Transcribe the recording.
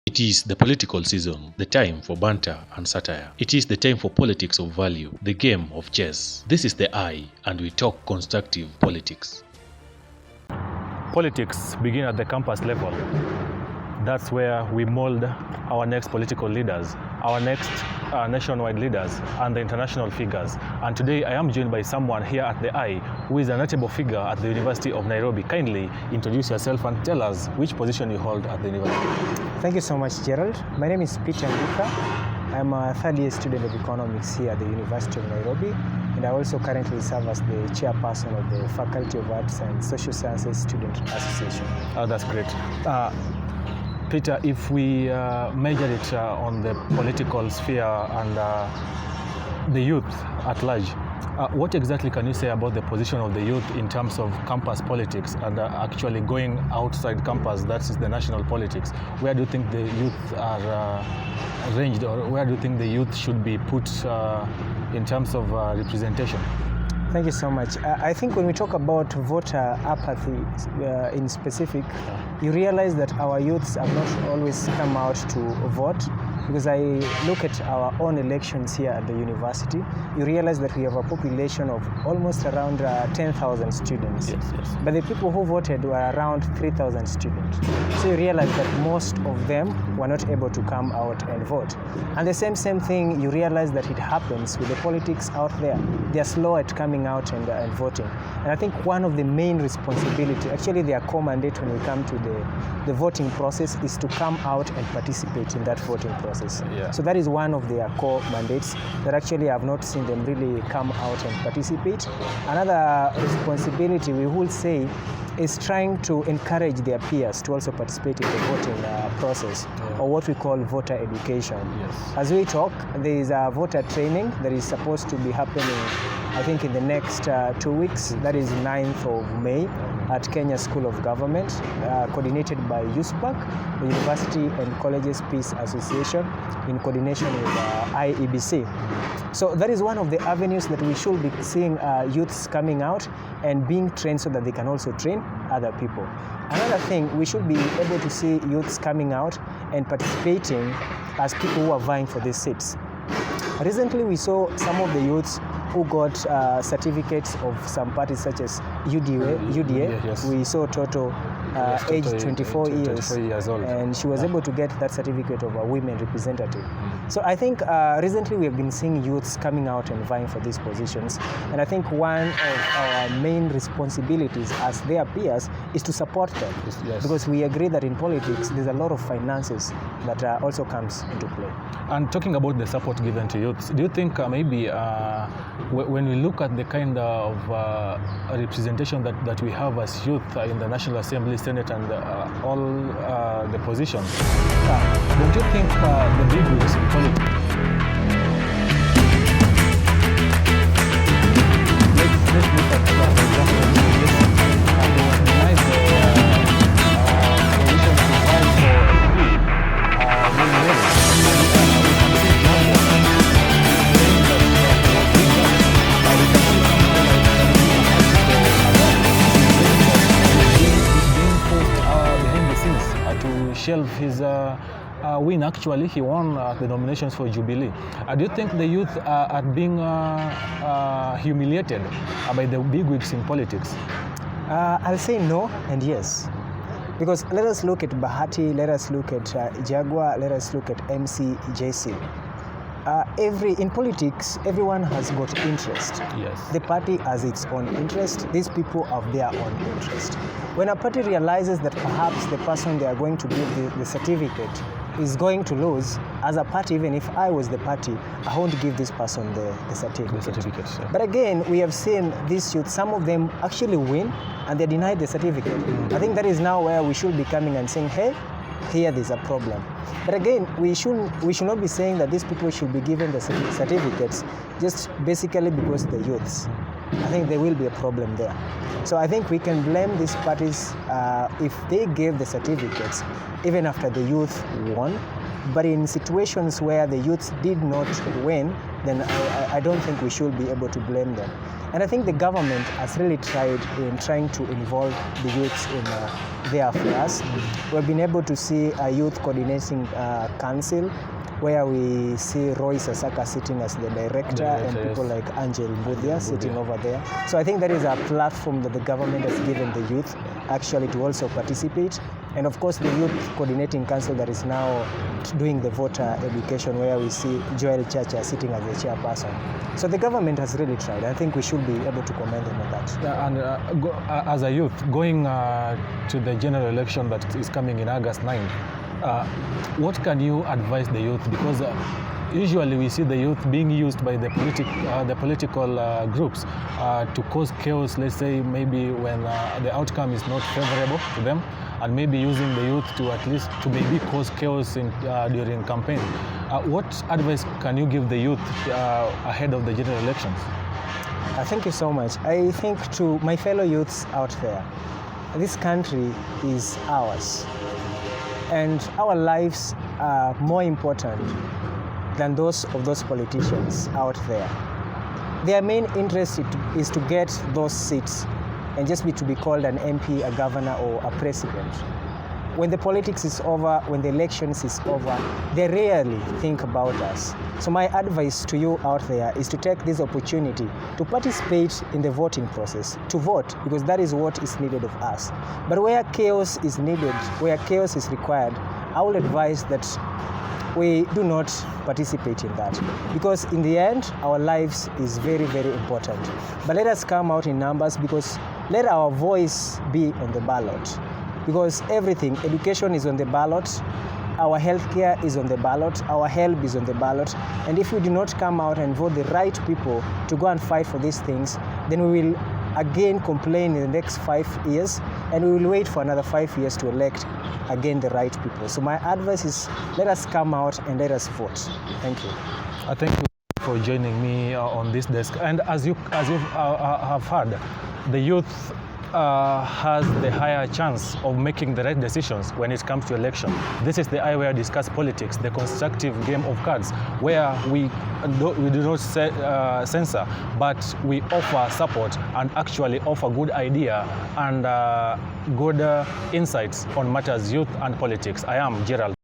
It is the political season, the time for banter and satire. It is the time for politics of value, the game of chess. This is the eye, and we talk constructive politics. Politics begin at the campus level. That's where we mold our next political leaders, our next nationwide leaders, and the international figures. And today I am joined by someone here at the Eye who is a notable figure at the University of Nairobi. Kindly introduce yourself and tell us which position you hold at the university. Thank you so much, Gerald. My name is Peter Nduka. I'm a third-year student of economics here at the University of Nairobi, and I also currently serve as the chairperson of the Faculty of Arts and Social Sciences Student Association. Oh, that's great. Peter, if we measure it on the political sphere and the youth at large, what exactly can you say about the position of the youth in terms of campus politics and actually going outside campus, that is the national politics? Where do you think the youth are arranged, or where do you think the youth should be put in terms of representation? Thank you so much. I think when we talk about voter apathy in specific, you realize that our youths have not always come out to vote. Because I look at our own elections here at the university, you realize that we have a population of almost around 10,000 students. Yes. But the people who voted were around 3,000 students. So you realize that most of them were not able to come out and vote. And the same thing, you realize that it happens with the politics out there. They are slow at coming out and voting. And I think one of the main responsibility, actually their core mandate when we come to the voting process, is to come out and participate in that voting process. Yeah. So that is one of their core mandates that actually I have not seen them really come out and participate. Another responsibility we will say is trying to encourage their peers to also participate in the voting process, or what we call voter education. Yes. As we talk, there is a voter training that is supposed to be happening, I think, in the next 2 weeks. That is 9th of May at Kenya School of Government, coordinated by USPAC, the University and Colleges Peace Association, in coordination with IEBC. So that is one of the avenues that we should be seeing youths coming out and being trained so that they can also train other people. Another thing, we should be able to see youths coming out and participating as people who are vying for these seats. Recently, we saw some of the youths who got certificates of some parties such as UDA. Yes. We saw Toto, aged 24 years old, and she was able to get that certificate of a women representative. So I think recently we have been seeing youths coming out and vying for these positions, and I think one of our main responsibilities as their peers is to support them. Yes. Because we agree that in politics there's a lot of finances that also comes into play. And talking about the support given to youths, do you think maybe when we look at the kind of representation that we have as youth in the National Assembly, Senate, and all the positions, don't you think the big wigs in politics? Let's look at, for example, shelf his win. Actually, he won the nominations for Jubilee. Do you think the youth are being humiliated by the bigwigs in politics? I'll say no and yes. Because let us look at Bahati, let us look at Jaguar, let us look at MCJC. In politics, everyone has got interest. Yes. The party has its own interest. These people have their own interest. When a party realizes that perhaps the person they are going to give the certificate is going to lose, as a party, even if I was the party, I won't give this person the certificate. Yeah. But again, we have seen these youth, some of them actually win and they're denied the certificate. I think that is now where we should be coming and saying, hey, here there's a problem. But again, we should not be saying that these people should be given the certificates just basically because they're youths. I think there will be a problem there. So I think we can blame these parties if they gave the certificates even after the youth won. But in situations where the youth did not win, then I don't think we should be able to blame them. And I think the government has really tried in trying to involve the youths in their affairs. We've been able to see a youth coordinating council where we see Roy Sasaka sitting as the director and people like Angel Mbudia sitting over there. So I think that is a platform that the government has given the youth actually to also participate. And of course the Youth Coordinating Council that is now doing the voter education, where we see Joel Chacha sitting as the chairperson. So the government has really tried. I think we should be able to commend them on that. Yeah, and as a youth, going to the general election that is coming in August 9, what can you advise the youth? Because usually we see the youth being used by the political groups to cause chaos, let's say maybe when the outcome is not favorable to them, and maybe using the youth to at least to maybe cause chaos during campaign. What advice can you give the youth ahead of the general elections? Thank you so much. I think to my fellow youths out there, this country is ours. And our lives are more important than those of those politicians out there. Their main interest is to get those seats and just to be called an MP, a governor, or a president. When the politics is over, when the elections is over, they rarely think about us. So my advice to you out there is to take this opportunity to participate in the voting process, to vote, because that is what is needed of us. But where chaos is needed, where chaos is required, I will advise that we do not participate in that, because in the end our lives is very, very important. But let us come out in numbers, because let our voice be on the ballot, because everything, education is on the ballot, our healthcare is on the ballot, our health is on the ballot. And if we do not come out and vote the right people to go and fight for these things, then we will again complain in the next 5 years, and we will wait for another 5 years to elect again the right people. So my advice is, let us come out and let us vote. Thank you. Thank you for joining me on this desk. And as you have heard, the youth has the higher chance of making the right decisions when it comes to election. This is the eye where we discuss politics, the constructive game of cards, where we do not censor, but we offer support and actually offer good idea and good insights on matters youth and politics. I am Gerald.